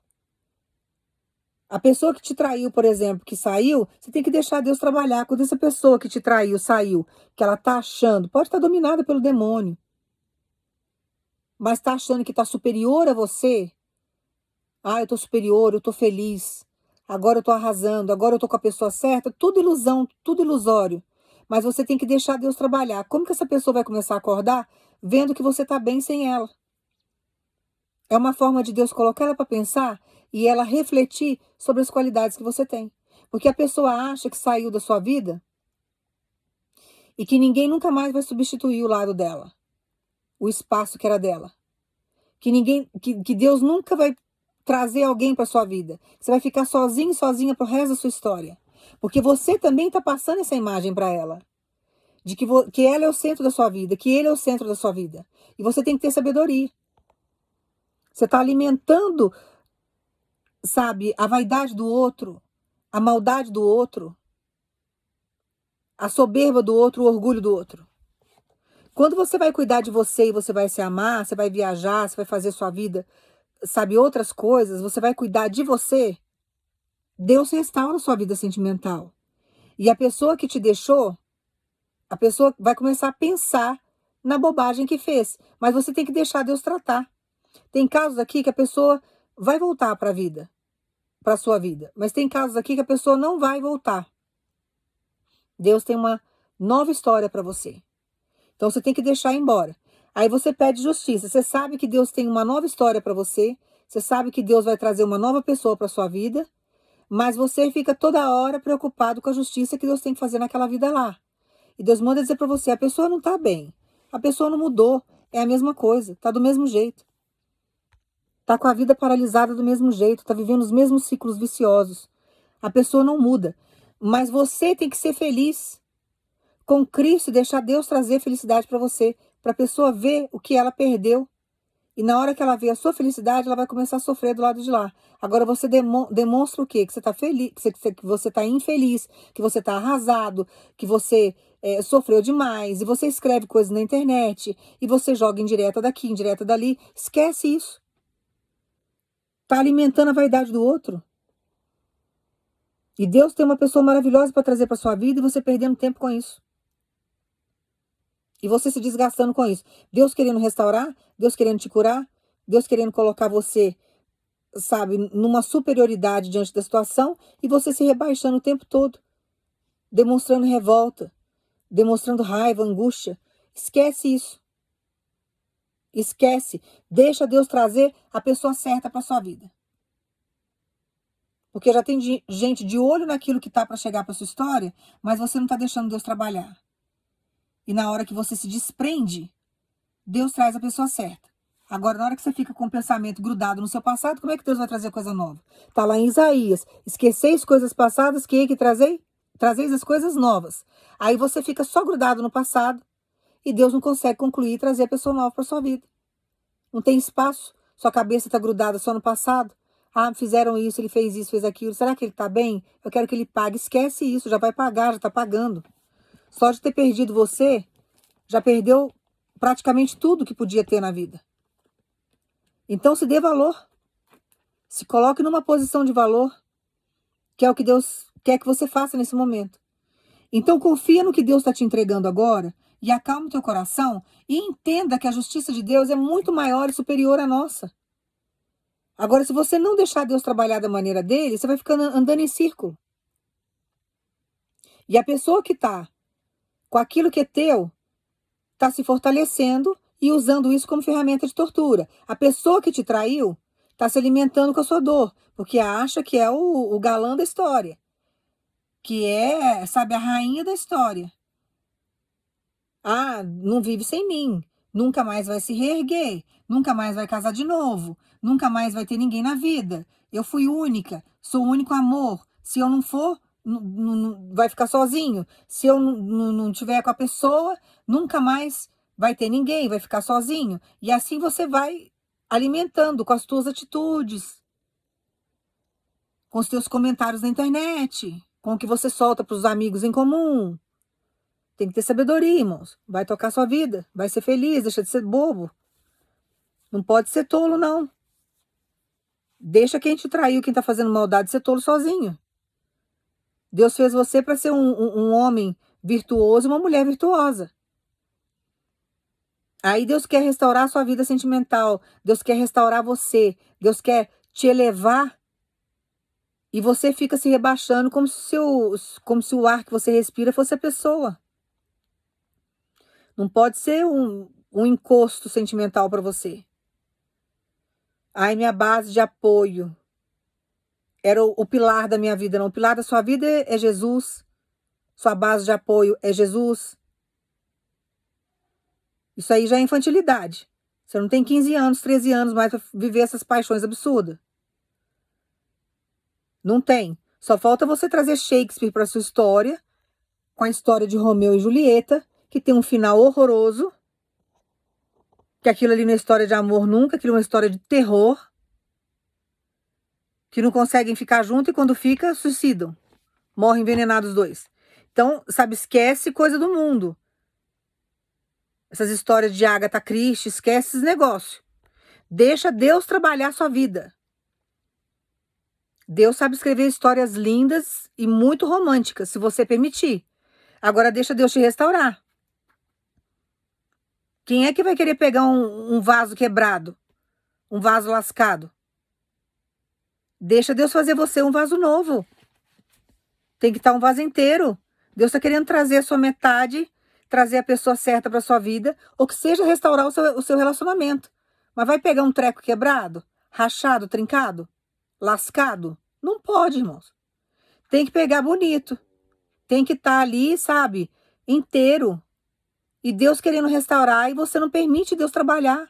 A pessoa que te traiu, por exemplo, que saiu, você tem que deixar Deus trabalhar. Quando essa pessoa que te traiu, saiu, que ela está achando, pode estar dominada pelo demônio, mas está achando que está superior a você. Ah, eu estou superior, eu estou feliz, agora eu estou arrasando, agora eu estou com a pessoa certa. Tudo ilusão, tudo ilusório. Mas você tem que deixar Deus trabalhar. Como que essa pessoa vai começar a acordar vendo que você está bem sem ela? É uma forma de Deus colocar ela para pensar e ela refletir sobre as qualidades que você tem. Porque a pessoa acha que saiu da sua vida e que ninguém nunca mais vai substituir o lado dela, o espaço que era dela. Que Deus nunca vai trazer alguém para sua vida. Você vai ficar sozinho e sozinha pro resto da sua história. Porque você também está passando essa imagem para ela. De que ela é o centro da sua vida, que ele é o centro da sua vida. E você tem que ter sabedoria. Você está alimentando, sabe, a vaidade do outro, a maldade do outro, a soberba do outro, o orgulho do outro. Quando você vai cuidar de você e você vai se amar, você vai viajar, você vai fazer sua vida, sabe, outras coisas, você vai cuidar de você, Deus restaura a sua vida sentimental. E a pessoa que te deixou, a pessoa vai começar a pensar na bobagem que fez. Mas você tem que deixar Deus tratar. Tem casos aqui que a pessoa vai voltar para a vida, para a sua vida. Mas tem casos aqui que a pessoa não vai voltar. Deus tem uma nova história para você. Então você tem que deixar ir embora. Aí você pede justiça. Você sabe que Deus tem uma nova história para você. Você sabe que Deus vai trazer uma nova pessoa para sua vida. Mas você fica toda hora preocupado com a justiça que Deus tem que fazer naquela vida lá. E Deus manda dizer para você, a pessoa não está bem. A pessoa não mudou. É a mesma coisa. Está do mesmo jeito. Está com a vida paralisada do mesmo jeito. Está vivendo os mesmos ciclos viciosos. A pessoa não muda. Mas você tem que ser feliz com Cristo e deixar Deus trazer felicidade para você. Para a pessoa ver o que ela perdeu E na hora que ela vê a sua felicidade, ela vai começar a sofrer do lado de lá. Agora você demonstra o quê? Que você está feliz, que você está infeliz, que você está arrasado, que você sofreu demais, e você escreve coisas na internet, e você joga indireta daqui, indireta dali. Esquece isso. Está alimentando a vaidade do outro. E Deus tem uma pessoa maravilhosa para trazer para sua vida e você perdendo tempo com isso. E você se desgastando com isso. Deus querendo restaurar, Deus querendo te curar, Deus querendo colocar você, sabe, numa superioridade diante da situação e você se rebaixando o tempo todo, demonstrando revolta, demonstrando raiva, angústia. Esquece isso. Esquece. Deixa Deus trazer a pessoa certa para sua vida. Porque já tem gente de olho naquilo que tá para chegar para sua história, mas você não tá deixando Deus trabalhar. E na hora que você se desprende, Deus traz a pessoa certa. Agora, na hora que você fica com o pensamento grudado no seu passado, como é que Deus vai trazer coisa nova? Tá lá em Isaías. Esqueceis coisas passadas, que trazeis as coisas novas. Aí você fica só grudado no passado e Deus não consegue concluir e trazer a pessoa nova para sua vida. Não tem espaço. Sua cabeça está grudada só no passado. Ah, fizeram isso, ele fez isso, fez aquilo. Será que ele está bem? Eu quero que ele pague. Esquece isso, já vai pagar, já está pagando. Só de ter perdido você, já perdeu praticamente tudo que podia ter na vida. Então se dê valor. Se coloque numa posição de valor, que é o que Deus quer que você faça nesse momento. Então confia no que Deus está te entregando agora e acalme teu coração e entenda que a justiça de Deus é muito maior e superior à nossa. Agora, se você não deixar Deus trabalhar da maneira dele, você vai ficando andando em círculo. E a pessoa que está com aquilo que é teu, está se fortalecendo e usando isso como ferramenta de tortura. A pessoa que te traiu está se alimentando com a sua dor, porque acha que é o galã da história, que é, sabe, a rainha da história. Ah, não vive sem mim, nunca mais vai se reerguer, nunca mais vai casar de novo, nunca mais vai ter ninguém na vida. Eu fui única, sou o único amor. Se eu não for, vai ficar sozinho. Se eu não tiver com a pessoa, nunca mais vai ter ninguém, vai ficar sozinho. E assim você vai alimentando com as tuas atitudes, com os teus comentários na internet, com o que você solta para os amigos em comum. Tem que ter sabedoria, irmãos. Vai tocar sua vida. Vai ser feliz. Deixa de ser bobo. Não pode ser tolo, não. Deixa quem te traiu, quem tá fazendo maldade, ser tolo sozinho. Deus fez você para ser um homem virtuoso e uma mulher virtuosa. Aí Deus quer restaurar a sua vida sentimental. Deus quer restaurar você. Deus quer te elevar. E você fica se rebaixando como se o ar que você respira fosse a pessoa. Não pode ser um encosto sentimental para você. Ai, minha base de apoio era o pilar da minha vida. Não, o pilar da sua vida é Jesus. Sua base de apoio é Jesus. Isso aí já é infantilidade. Você não tem 15 anos, 13 anos mais para viver essas paixões absurdas. Não tem. Só falta você trazer Shakespeare para sua história, com a história de Romeu e Julieta, que tem um final horroroso, que aquilo ali não é história de amor nunca, aquilo é uma história de terror, que não conseguem ficar juntos e quando fica, suicidam. Morrem envenenados os dois. Então, sabe, esquece coisa do mundo. Essas histórias de Agatha Christie, esquece esses negócios. Deixa Deus trabalhar a sua vida. Deus sabe escrever histórias lindas e muito românticas, se você permitir. Agora deixa Deus te restaurar. Quem é que vai querer pegar um vaso quebrado? Um vaso lascado? Deixa Deus fazer você um vaso novo. Tem que estar um vaso inteiro. Deus está querendo trazer a sua metade, trazer a pessoa certa para sua vida, ou que seja restaurar o seu relacionamento. Mas vai pegar um treco quebrado, rachado, trincado, lascado? Não pode, irmãos. Tem que pegar bonito. Tem que estar ali, sabe, inteiro. E Deus querendo restaurar e você não permite Deus trabalhar.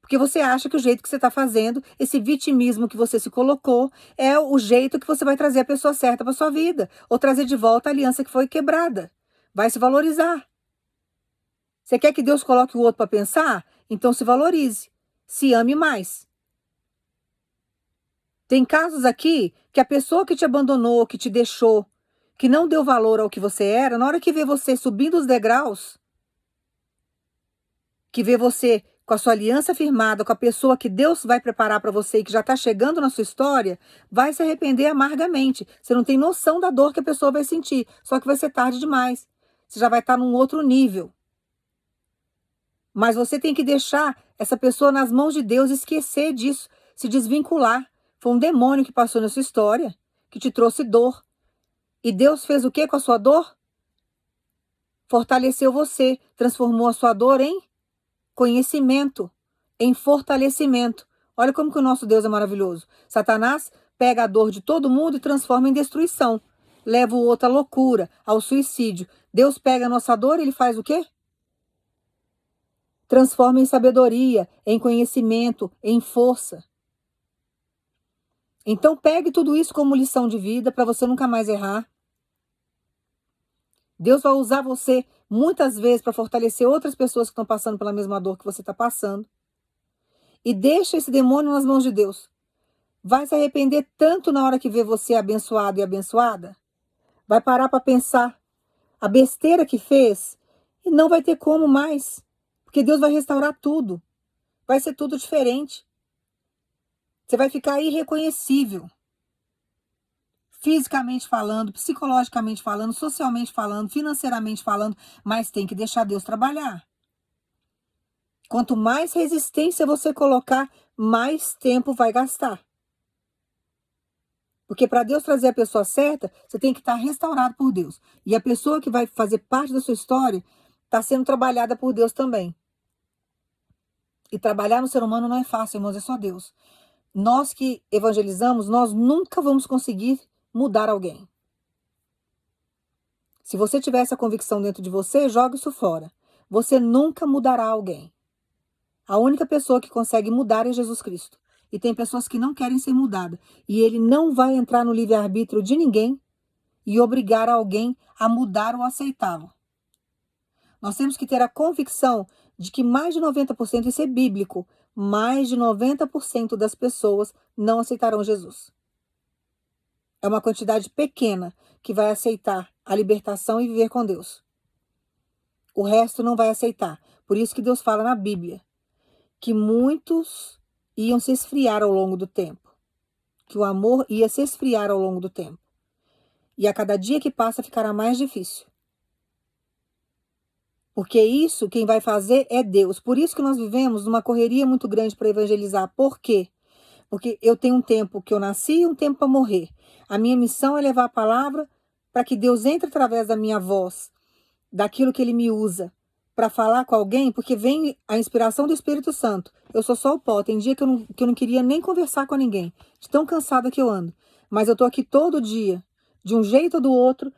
Porque você acha que o jeito que você está fazendo, esse vitimismo que você se colocou, é o jeito que você vai trazer a pessoa certa para sua vida. Ou trazer de volta a aliança que foi quebrada. Vai se valorizar. Você quer que Deus coloque o outro para pensar? Então se valorize, se ame mais. Tem casos aqui que a pessoa que te abandonou, que te deixou, que não deu valor ao que você era, na hora que vê você subindo os degraus, que vê você com a sua aliança firmada, com a pessoa que Deus vai preparar para você e que já está chegando na sua história, vai se arrepender amargamente. Você não tem noção da dor que a pessoa vai sentir, só que vai ser tarde demais. Você já vai estar num outro nível. Mas você tem que deixar essa pessoa nas mãos de Deus, esquecer disso, se desvincular. Foi um demônio que passou na sua história, que te trouxe dor. E Deus fez o que com a sua dor? Fortaleceu você, transformou a sua dor em conhecimento, em fortalecimento. Olha como que o nosso Deus é maravilhoso. Satanás pega a dor de todo mundo e transforma em destruição. Leva o outro à loucura, ao suicídio. Deus pega a nossa dor e ele faz o quê? Transforma em sabedoria, em conhecimento, em força. Então pegue tudo isso como lição de vida para você nunca mais errar. Deus vai usar você muitas vezes para fortalecer outras pessoas que estão passando pela mesma dor que você está passando. E deixa esse demônio nas mãos de Deus. Vai se arrepender tanto na hora que vê você abençoado e abençoada. Vai parar para pensar a besteira que fez e não vai ter como mais. Porque Deus vai restaurar tudo. Vai ser tudo diferente. Você vai ficar irreconhecível. Fisicamente falando, psicologicamente falando, socialmente falando, financeiramente falando, mas tem que deixar Deus trabalhar. Quanto mais resistência você colocar, mais tempo vai gastar. Porque para Deus trazer a pessoa certa, você tem que estar restaurado por Deus. E a pessoa que vai fazer parte da sua história está sendo trabalhada por Deus também. E trabalhar no ser humano não é fácil, irmãos, é só Deus. Nós que evangelizamos, nós nunca vamos conseguir mudar alguém. Se você tiver essa convicção dentro de você, joga isso fora. Você nunca mudará alguém. A única pessoa que consegue mudar é Jesus Cristo. E tem pessoas que não querem ser mudadas. E ele não vai entrar no livre-arbítrio de ninguém e obrigar alguém a mudar ou aceitá-lo. Nós temos que ter a convicção de que mais de 90%, isso é bíblico, mais de 90% das pessoas não aceitarão Jesus. É uma quantidade pequena que vai aceitar a libertação e viver com Deus. O resto não vai aceitar. Por isso que Deus fala na Bíblia que muitos iam se esfriar ao longo do tempo. Que o amor ia se esfriar ao longo do tempo. E a cada dia que passa ficará mais difícil. Porque isso quem vai fazer é Deus. Por isso que nós vivemos numa correria muito grande para evangelizar. Por quê? Porque eu tenho um tempo que eu nasci e um tempo para morrer. A minha missão é levar a palavra para que Deus entre através da minha voz, daquilo que Ele me usa, para falar com alguém, porque vem a inspiração do Espírito Santo. Eu sou só o pó. Tem dia que eu não queria nem conversar com ninguém, de tão cansada que eu ando. Mas eu estou aqui todo dia, de um jeito ou do outro,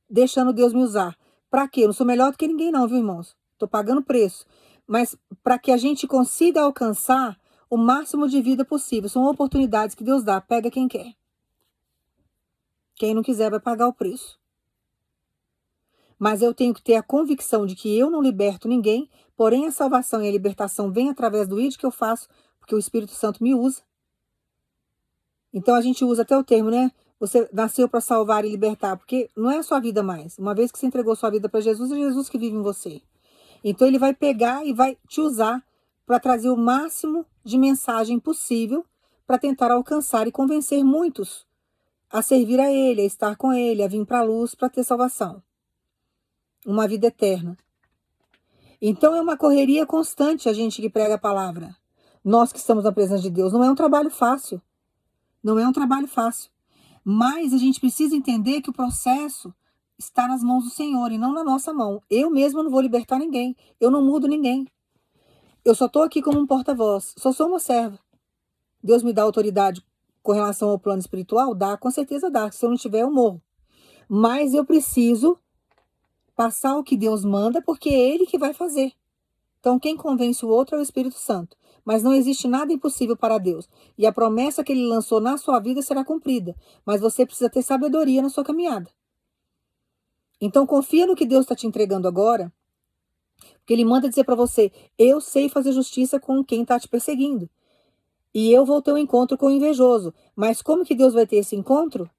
deixando Deus me usar. Para quê? Eu não sou melhor do que ninguém não, viu, irmãos? Estou pagando preço. Mas para que a gente consiga alcançar o máximo de vida possível. São oportunidades que Deus dá. Pega quem quer. Quem não quiser vai pagar o preço. Mas eu tenho que ter a convicção de que eu não liberto ninguém, porém a salvação e a libertação vem através do ID que eu faço, porque o Espírito Santo me usa. Então a gente usa até o termo, né? Você nasceu para salvar e libertar, porque não é a sua vida mais. Uma vez que você entregou sua vida para Jesus, é Jesus que vive em você. Então ele vai pegar e vai te usar para trazer o máximo de mensagem possível para tentar alcançar e convencer muitos a servir a Ele, a estar com Ele, a vir para a luz para ter salvação. Uma vida eterna. Então é uma correria constante a gente que prega a palavra. Nós que estamos na presença de Deus. Não é um trabalho fácil. Não é um trabalho fácil. Mas a gente precisa entender que o processo está nas mãos do Senhor e não na nossa mão. Eu mesma não vou libertar ninguém. Eu não mudo ninguém. Eu só estou aqui como um porta-voz. Só sou uma serva. Deus me dá autoridade com relação ao plano espiritual? Dá, com certeza dá. Se eu não tiver, eu morro. Mas eu preciso passar o que Deus manda, porque é Ele que vai fazer. Então, quem convence o outro é o Espírito Santo. Mas não existe nada impossível para Deus. E a promessa que Ele lançou na sua vida será cumprida. Mas você precisa ter sabedoria na sua caminhada. Então, confia no que Deus está te entregando agora. Porque ele manda dizer para você, eu sei fazer justiça com quem está te perseguindo. E eu vou ter um encontro com o invejoso. Mas como que Deus vai ter esse encontro?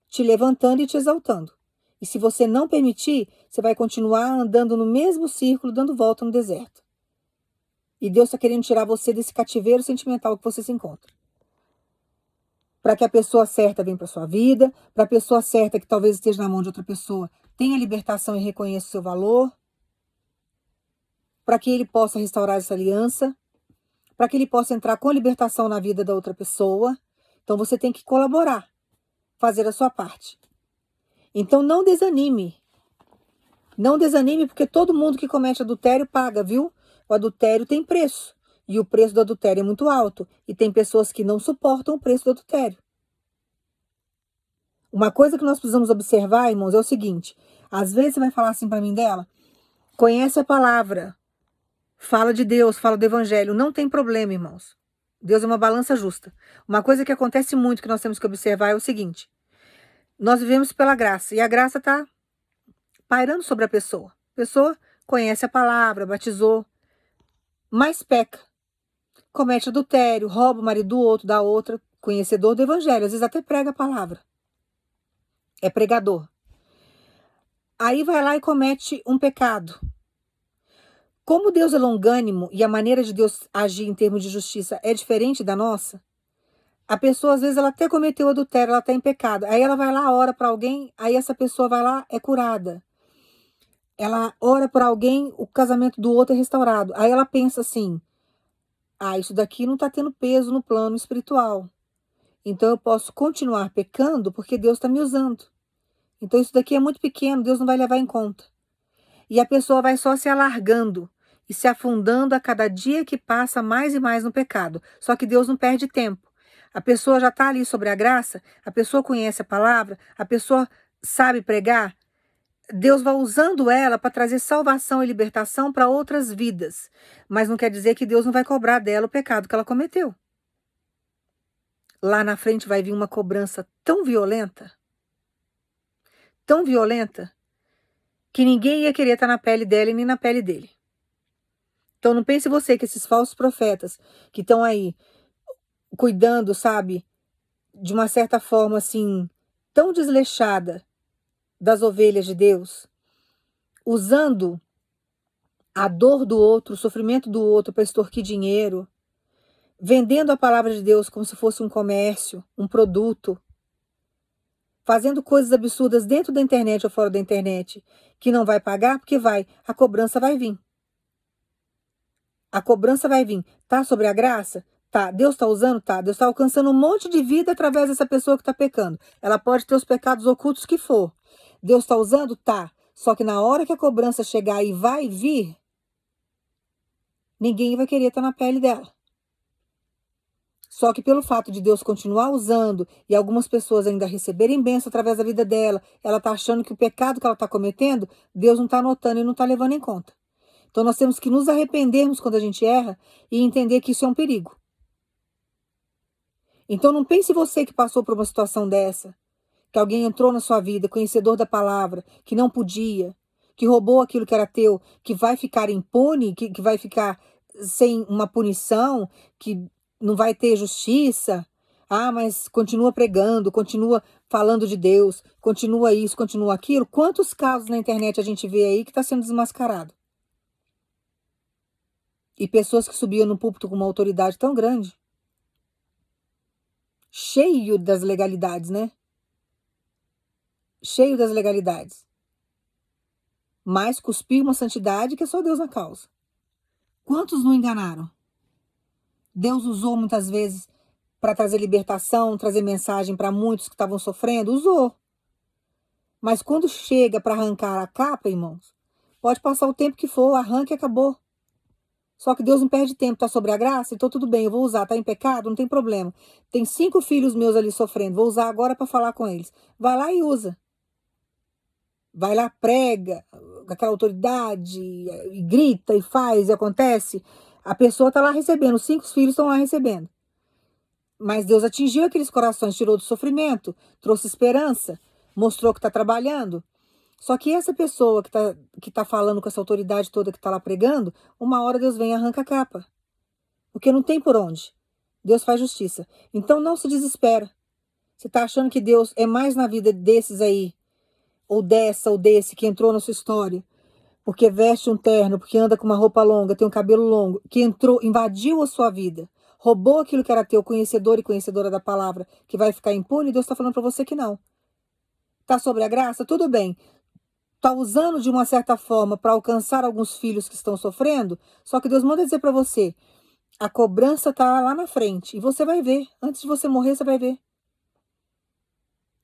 Te levantando e te exaltando. E se você não permitir, você vai continuar andando no mesmo círculo, dando volta no deserto. E Deus está querendo tirar você desse cativeiro sentimental que você se encontra. Para que a pessoa certa venha para sua vida, para a pessoa certa que talvez esteja na mão de outra pessoa, tenha libertação e reconheça o seu valor, para que ele possa restaurar essa aliança, para que ele possa entrar com libertação na vida da outra pessoa. Então você tem que colaborar, fazer a sua parte. Então não desanime. Não desanime, porque todo mundo que comete adultério paga, viu? O adultério tem preço. E o preço do adultério é muito alto. E tem pessoas que não suportam o preço do adultério. Uma coisa que nós precisamos observar, irmãos, é o seguinte. Às vezes você vai falar assim para mim dela, conhece a palavra, fala de Deus, fala do evangelho. Não tem problema, irmãos. Deus é uma balança justa. Uma coisa que acontece muito, que nós temos que observar, é o seguinte. Nós vivemos pela graça. E a graça está pairando sobre a pessoa. A pessoa conhece a palavra, batizou, mas peca. Comete adultério, rouba o marido do outro, da outra, conhecedor do evangelho. Às vezes até prega a palavra. É pregador. Aí vai lá e comete um pecado. Como Deus é longânimo e a maneira de Deus agir em termos de justiça é diferente da nossa, a pessoa às vezes ela até cometeu adultério, ela está em pecado. Aí ela vai lá, ora para alguém, aí essa pessoa vai lá, é curada. Ela ora por alguém, o casamento do outro é restaurado. Aí ela pensa assim, isso daqui não está tendo peso no plano espiritual. Então eu posso continuar pecando porque Deus está me usando. Então isso daqui é muito pequeno, Deus não vai levar em conta. E a pessoa vai só se alargando e se afundando a cada dia que passa mais e mais no pecado. Só que Deus não perde tempo. A pessoa já está ali sobre a graça, a pessoa conhece a palavra, a pessoa sabe pregar. Deus vai usando ela para trazer salvação e libertação para outras vidas. Mas não quer dizer que Deus não vai cobrar dela o pecado que ela cometeu. Lá na frente vai vir uma cobrança tão violenta, que ninguém ia querer estar na pele dela e nem na pele dele. Então não pense você que esses falsos profetas que estão aí cuidando, sabe, de uma certa forma assim, tão desleixada das ovelhas de Deus, usando a dor do outro, o sofrimento do outro para extorquir dinheiro, vendendo a palavra de Deus como se fosse um comércio, um produto, fazendo coisas absurdas dentro da internet ou fora da internet, que não vai pagar, porque a cobrança vai vir. A cobrança vai vir. Tá sobre a graça? Tá. Deus está usando? Tá. Deus está alcançando um monte de vida através dessa pessoa que está pecando. Ela pode ter os pecados ocultos que for. Deus está usando? Tá. Só que na hora que a cobrança chegar e vai vir, ninguém vai querer estar na pele dela. Só que pelo fato de Deus continuar usando e algumas pessoas ainda receberem bênção através da vida dela, ela está achando que o pecado que ela está cometendo, Deus não está notando e não está levando em conta. Então nós temos que nos arrependermos quando a gente erra e entender que isso é um perigo. Então não pense você que passou por uma situação dessa, que alguém entrou na sua vida, conhecedor da palavra, que não podia, que roubou aquilo que era teu, que vai ficar impune, que vai ficar sem uma punição, que não vai ter justiça. Mas continua pregando, continua falando de Deus, continua isso, continua aquilo. Quantos casos na internet a gente vê aí que está sendo desmascarado? E pessoas que subiam no púlpito com uma autoridade tão grande, cheio das legalidades, né? Cheio das legalidades. Mas cuspiu uma santidade que é só Deus na causa. Quantos não enganaram? Deus usou muitas vezes para trazer libertação, trazer mensagem para muitos que estavam sofrendo, usou. Mas quando chega para arrancar a capa, irmãos, pode passar o tempo que for, arranque e acabou. Só que Deus não perde tempo, tá sobre a graça, então tudo bem, eu vou usar, tá em pecado, não tem problema. Tem 5 filhos meus ali sofrendo, vou usar agora para falar com eles. Vai lá e usa. Vai lá, prega, com aquela autoridade, e grita, e faz, e acontece. A pessoa tá lá recebendo, os 5 filhos estão lá recebendo. Mas Deus atingiu aqueles corações, tirou do sofrimento, trouxe esperança, mostrou que está trabalhando. Só que essa pessoa que tá falando com essa autoridade toda que tá lá pregando, uma hora Deus vem e arranca a capa. Porque não tem por onde. Deus faz justiça. Então não se desespera. Você tá achando que Deus é mais na vida desses aí, ou dessa, ou desse, que entrou na sua história, porque veste um terno, porque anda com uma roupa longa, tem um cabelo longo, que entrou, invadiu a sua vida, roubou aquilo que era teu, conhecedor e conhecedora da palavra, que vai ficar impune, Deus está falando para você que não. Tá sobre a graça? Tudo bem. Tá usando de uma certa forma para alcançar alguns filhos que estão sofrendo, só que Deus manda dizer para você, a cobrança tá lá na frente, e você vai ver. Antes de você morrer, você vai ver.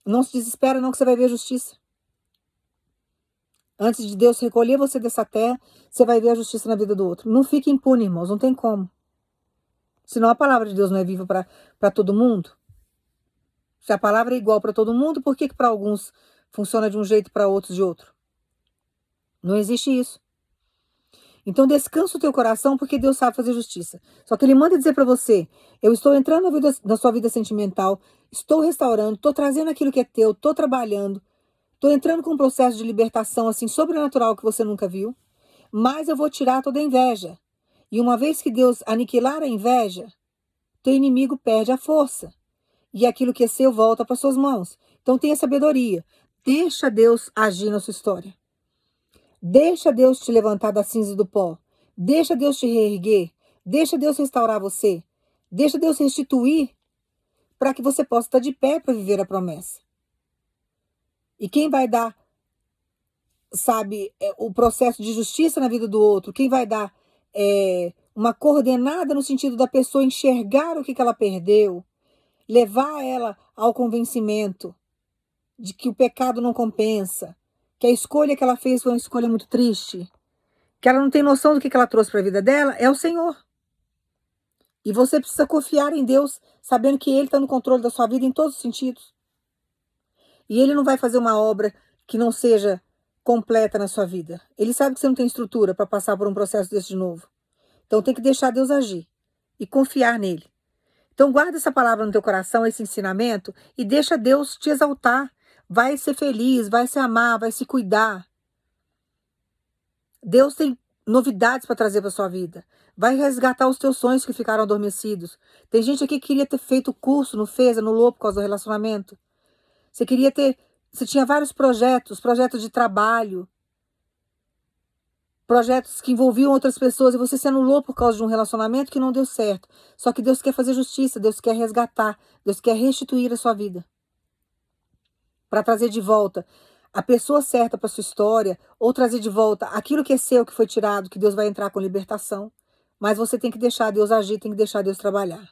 Não se desespera não que você vai ver a justiça. Antes de Deus recolher você dessa terra, você vai ver a justiça na vida do outro. Não fique impune, irmãos, não tem como. Senão a palavra de Deus não é viva para todo mundo. Se a palavra é igual para todo mundo, por que para alguns funciona de um jeito e para outros de outro? Não existe isso. Então descansa o teu coração porque Deus sabe fazer justiça. Só que Ele manda dizer para você, eu estou entrando na sua vida sentimental, estou restaurando, estou trazendo aquilo que é teu, estou trabalhando, estou entrando com um processo de libertação assim sobrenatural que você nunca viu, mas eu vou tirar toda a inveja. E uma vez que Deus aniquilar a inveja, teu inimigo perde a força. E aquilo que é seu volta para suas mãos. Então tenha sabedoria. Deixa Deus agir na sua história. Deixa Deus te levantar da cinza e do pó. Deixa Deus te reerguer. Deixa Deus restaurar você. Deixa Deus restituir para que você possa estar de pé para viver a promessa. E quem vai dar, sabe, o processo de justiça na vida do outro, quem vai dar uma coordenada no sentido da pessoa enxergar o que ela perdeu, levar ela ao convencimento de que o pecado não compensa, que a escolha que ela fez foi uma escolha muito triste, que ela não tem noção do que ela trouxe para a vida dela, é o Senhor. E você precisa confiar em Deus, sabendo que Ele está no controle da sua vida em todos os sentidos. E Ele não vai fazer uma obra que não seja completa na sua vida. Ele sabe que você não tem estrutura para passar por um processo desse de novo. Então tem que deixar Deus agir e confiar nele. Então guarda essa palavra no teu coração, esse ensinamento, e deixa Deus te exaltar. Vai ser feliz, vai se amar, vai se cuidar. Deus tem novidades para trazer para sua vida. Vai resgatar os teus sonhos que ficaram adormecidos. Tem gente aqui que queria ter feito curso, não fez, anulou por causa do relacionamento. Você tinha vários projetos de trabalho, projetos que envolviam outras pessoas e você se anulou por causa de um relacionamento que não deu certo. Só que Deus quer fazer justiça, Deus quer resgatar, Deus quer restituir a sua vida. Para trazer de volta a pessoa certa para sua história, ou trazer de volta aquilo que é seu, que foi tirado, que Deus vai entrar com libertação. Mas você tem que deixar Deus agir, tem que deixar Deus trabalhar.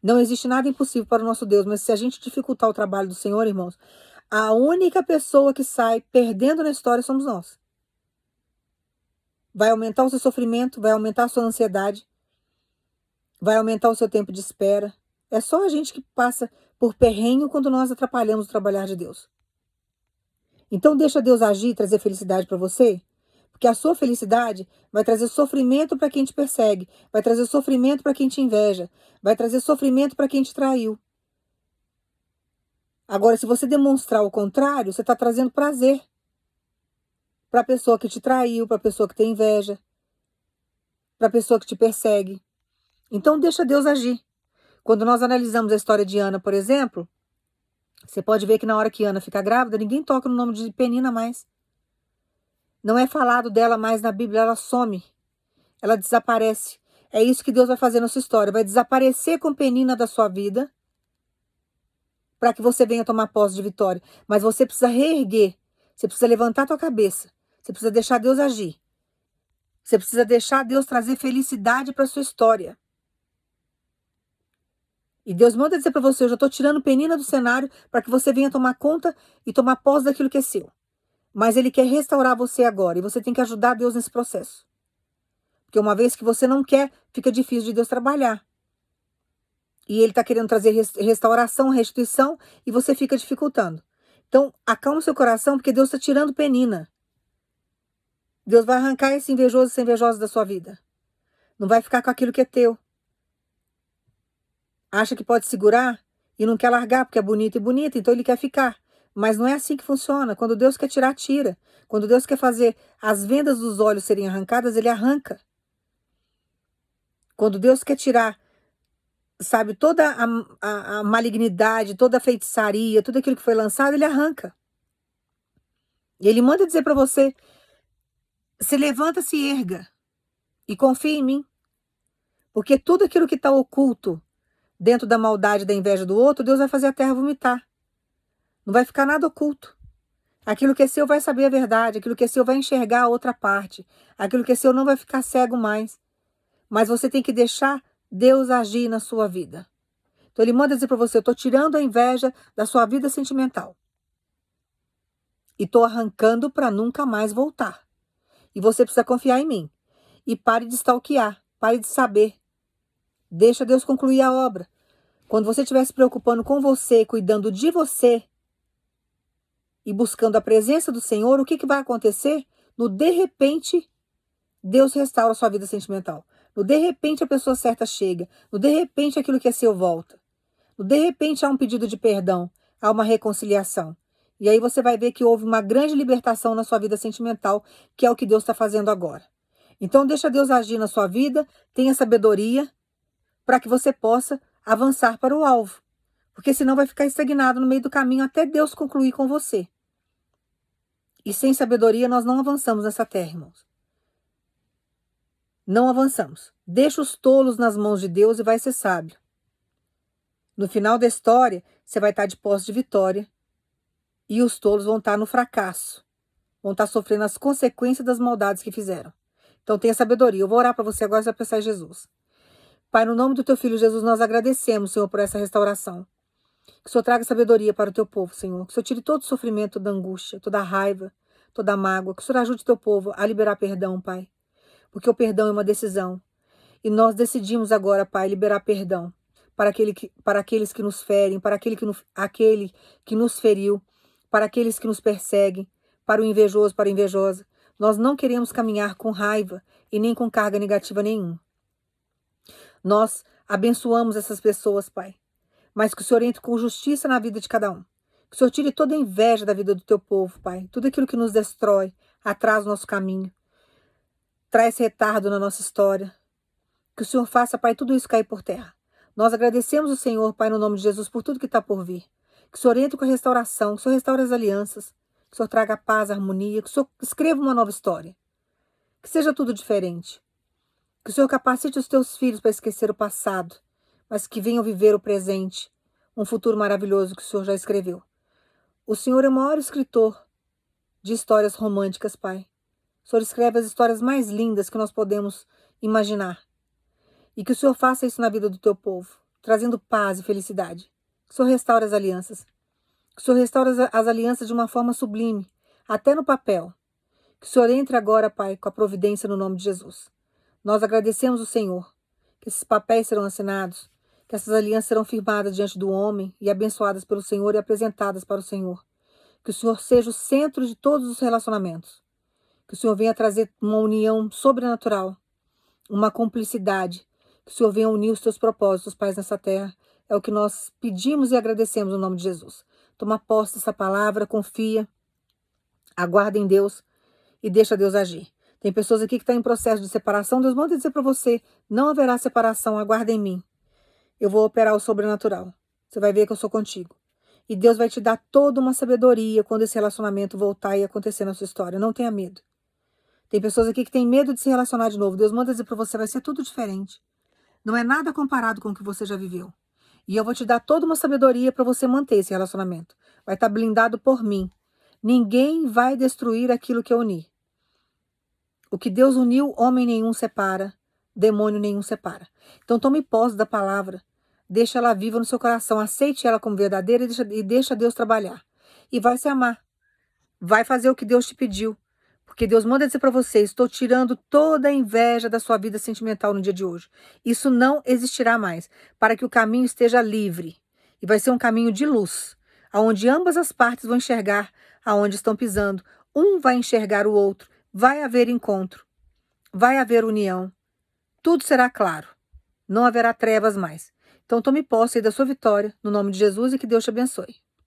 Não existe nada impossível para o nosso Deus, mas se a gente dificultar o trabalho do Senhor, irmãos, a única pessoa que sai perdendo na história somos nós. Vai aumentar o seu sofrimento, vai aumentar a sua ansiedade, vai aumentar o seu tempo de espera. É só a gente que passa por perrengue quando nós atrapalhamos o trabalhar de Deus. Então deixa Deus agir e trazer felicidade para você, porque a sua felicidade vai trazer sofrimento para quem te persegue, vai trazer sofrimento para quem te inveja, vai trazer sofrimento para quem te traiu. Agora, se você demonstrar o contrário, você está trazendo prazer para a pessoa que te traiu, para a pessoa que tem inveja, para a pessoa que te persegue. Então deixa Deus agir. Quando nós analisamos a história de Ana, por exemplo, você pode ver que na hora que Ana fica grávida, ninguém toca no nome de Penina mais. Não é falado dela mais na Bíblia, ela some. Ela desaparece. É isso que Deus vai fazer na sua história. Vai desaparecer com Penina da sua vida para que você venha tomar posse de vitória. Mas você precisa reerguer. Você precisa levantar a tua cabeça. Você precisa deixar Deus agir. Você precisa deixar Deus trazer felicidade para sua história. E Deus manda dizer para você, eu já estou tirando Penina do cenário para que você venha tomar conta e tomar posse daquilo que é seu. Mas Ele quer restaurar você agora e você tem que ajudar Deus nesse processo. Porque uma vez que você não quer, fica difícil de Deus trabalhar. E Ele está querendo trazer restauração, restituição e você fica dificultando. Então, acalma o seu coração porque Deus está tirando Penina. Deus vai arrancar esse invejoso e essa invejosa da sua vida. Não vai ficar com aquilo que é teu. Acha que pode segurar e não quer largar porque é bonito e bonita, então ele quer ficar. Mas não é assim que funciona. Quando Deus quer tirar, tira. Quando Deus quer fazer as vendas dos olhos serem arrancadas, Ele arranca. Quando Deus quer tirar, sabe, toda a malignidade, toda a feitiçaria, tudo aquilo que foi lançado, Ele arranca. E Ele manda dizer para você, se levanta, se erga e confia em mim. Porque tudo aquilo que está oculto dentro da maldade, da inveja do outro, Deus vai fazer a terra vomitar. Não vai ficar nada oculto. Aquilo que é seu vai saber a verdade, aquilo que é seu vai enxergar a outra parte. Aquilo que é seu não vai ficar cego mais. Mas você tem que deixar Deus agir na sua vida. Então Ele manda dizer para você, eu estou tirando a inveja da sua vida sentimental. E estou arrancando para nunca mais voltar. E você precisa confiar em mim. E pare de stalkear, pare de saber. Deixa Deus concluir a obra. Quando você estiver se preocupando com você, cuidando de você e buscando a presença do Senhor, o que vai acontecer? No de repente, Deus restaura a sua vida sentimental. No de repente, a pessoa certa chega. No de repente, aquilo que é seu volta. No de repente, há um pedido de perdão. Há uma reconciliação. E aí você vai ver que houve uma grande libertação na sua vida sentimental, que é o que Deus está fazendo agora. Então, deixa Deus agir na sua vida, tenha sabedoria, para que você possa avançar para o alvo. Porque senão vai ficar estagnado no meio do caminho até Deus concluir com você. E sem sabedoria nós não avançamos nessa terra, irmãos. Não avançamos. Deixa os tolos nas mãos de Deus e vai ser sábio. No final da história, você vai estar de posse de vitória. E os tolos vão estar no fracasso. Vão estar sofrendo as consequências das maldades que fizeram. Então tenha sabedoria. Eu vou orar para você agora e vai pensar em Jesus. Pai, no nome do teu filho Jesus, nós agradecemos, Senhor, por essa restauração. Que o Senhor traga sabedoria para o teu povo, Senhor. Que o Senhor tire todo o sofrimento, toda a angústia, toda a raiva, toda a mágoa. Que o Senhor ajude o teu povo a liberar perdão, Pai. Porque o perdão é uma decisão. E nós decidimos agora, Pai, liberar perdão para aqueles que nos ferem, para aquele que nos feriu, para aqueles que nos perseguem, para o invejoso, para a invejosa. Nós não queremos caminhar com raiva e nem com carga negativa nenhuma. Nós abençoamos essas pessoas, Pai. Mas que o Senhor entre com justiça na vida de cada um. Que o Senhor tire toda a inveja da vida do teu povo, Pai. Tudo aquilo que nos destrói, atrasa o nosso caminho. Traz retardo na nossa história. Que o Senhor faça, Pai, tudo isso cair por terra. Nós agradecemos o Senhor, Pai, no nome de Jesus, por tudo que está por vir. Que o Senhor entre com a restauração, que o Senhor restaure as alianças. Que o Senhor traga paz, harmonia. Que o Senhor escreva uma nova história. Que seja tudo diferente. Que o Senhor capacite os teus filhos para esquecer o passado, mas que venham viver o presente, um futuro maravilhoso que o Senhor já escreveu. O Senhor é o maior escritor de histórias românticas, Pai. O Senhor escreve as histórias mais lindas que nós podemos imaginar. E que o Senhor faça isso na vida do teu povo, trazendo paz e felicidade. Que o Senhor restaure as alianças. Que o Senhor restaure as alianças de uma forma sublime, até no papel. Que o Senhor entre agora, Pai, com a providência no nome de Jesus. Nós agradecemos o Senhor, que esses papéis serão assinados, que essas alianças serão firmadas diante do homem e abençoadas pelo Senhor e apresentadas para o Senhor. Que o Senhor seja o centro de todos os relacionamentos. Que o Senhor venha trazer uma união sobrenatural, uma cumplicidade. Que o Senhor venha unir os teus propósitos, Pai, nessa terra. É o que nós pedimos e agradecemos no nome de Jesus. Toma posse dessa palavra, confia, aguarda em Deus e deixa Deus agir. Tem pessoas aqui que estão em processo de separação. Deus manda dizer para você, não haverá separação, aguarda em mim. Eu vou operar o sobrenatural. Você vai ver que eu sou contigo. E Deus vai te dar toda uma sabedoria quando esse relacionamento voltar e acontecer na sua história. Não tenha medo. Tem pessoas aqui que têm medo de se relacionar de novo. Deus manda dizer para você, vai ser tudo diferente. Não é nada comparado com o que você já viveu. E eu vou te dar toda uma sabedoria para você manter esse relacionamento. Vai estar blindado por mim. Ninguém vai destruir aquilo que eu uni. O que Deus uniu, homem nenhum separa, demônio nenhum separa. Então tome posse da palavra, deixa ela viva no seu coração, aceite ela como verdadeira e deixa Deus trabalhar. E vai se amar, vai fazer o que Deus te pediu. Porque Deus manda dizer para você, estou tirando toda a inveja da sua vida sentimental no dia de hoje. Isso não existirá mais, para que o caminho esteja livre. E vai ser um caminho de luz, onde ambas as partes vão enxergar aonde estão pisando. Um vai enxergar o outro. Vai haver encontro, vai haver união, tudo será claro, não haverá trevas mais. Então tome posse aí da sua vitória, no nome de Jesus, e que Deus te abençoe.